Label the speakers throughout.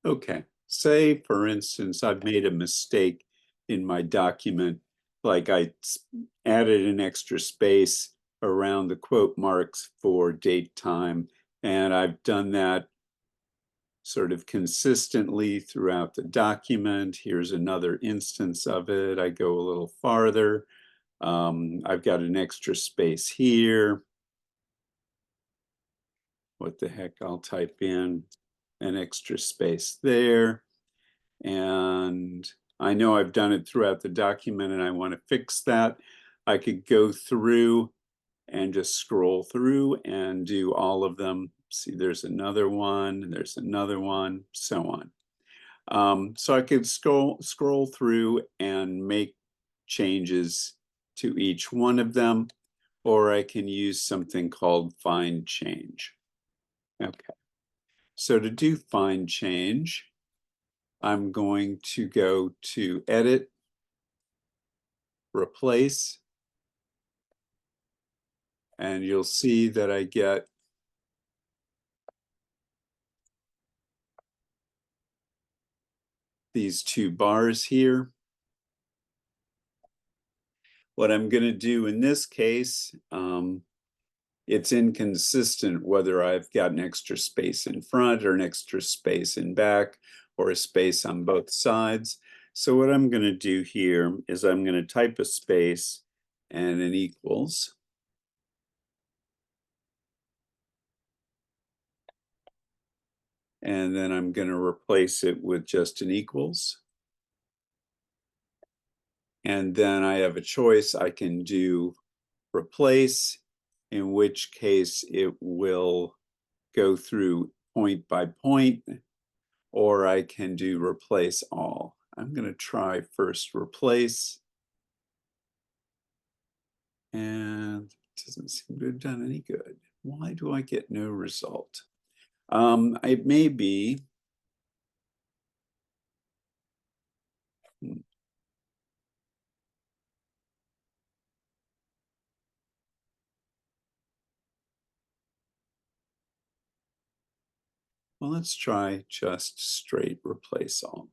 Speaker 1: Okay, say for instance, I've made a mistake in my document, like added an extra space around the quote marks for date time, and I've done that sort of consistently throughout the document. Here's another instance of it. I go a little farther. I've got an extra space here. What the heck, I'll type in an extra space there. And I know I've done it throughout the document and I want to fix that. I could go through and just scroll through and do all of them. See, there's another one, there's another one, so on. So I could scroll through and make changes to each one of them, or I can use something called find change. Okay, so to do find change, I'm going to go to edit, replace, and you'll see that I get these two bars here. What I'm going to do in this case, it's inconsistent whether I've got an extra space in front or an extra space in back or a space on both sides. So what I'm going to do here is I'm going to type a space and an equals. And then I'm going to replace it with just an equals. And then I have a choice. I can do replace, in which case it will go through point by point, or I can do replace all. I'm going to try first replace, and it doesn't seem to have done any good. Why do I get no result? It may be, well, let's try just straight replace all.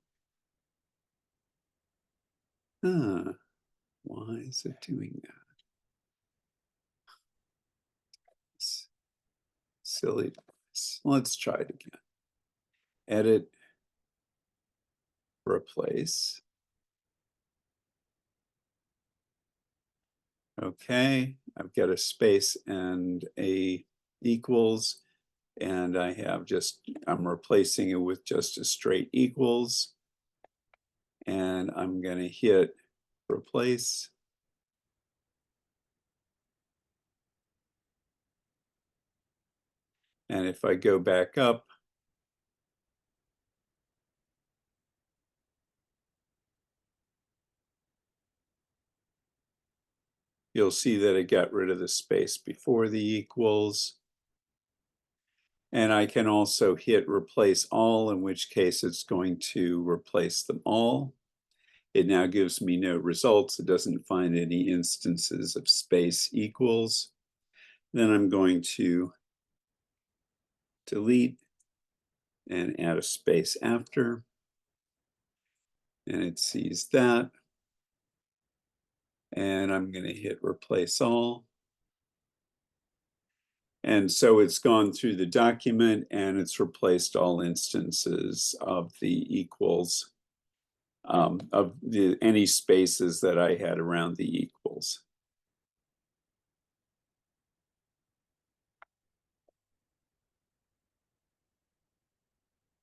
Speaker 1: Why is it doing that? Silly device. Let's try it again. Edit, replace. Okay, I've got a space and a equals, and I have I'm replacing it with just a straight equals, and I'm going to hit replace. And if I go back up, you'll see that it got rid of the space before the equals. And I can also hit replace all, in which case it's going to replace them all. It now gives me no results. It doesn't find any instances of space equals. Then I'm going to delete and add a space after. And it sees that. And I'm going to hit replace all. And so it's gone through the document and it's replaced all instances of the equals, of any spaces that I had around the equals.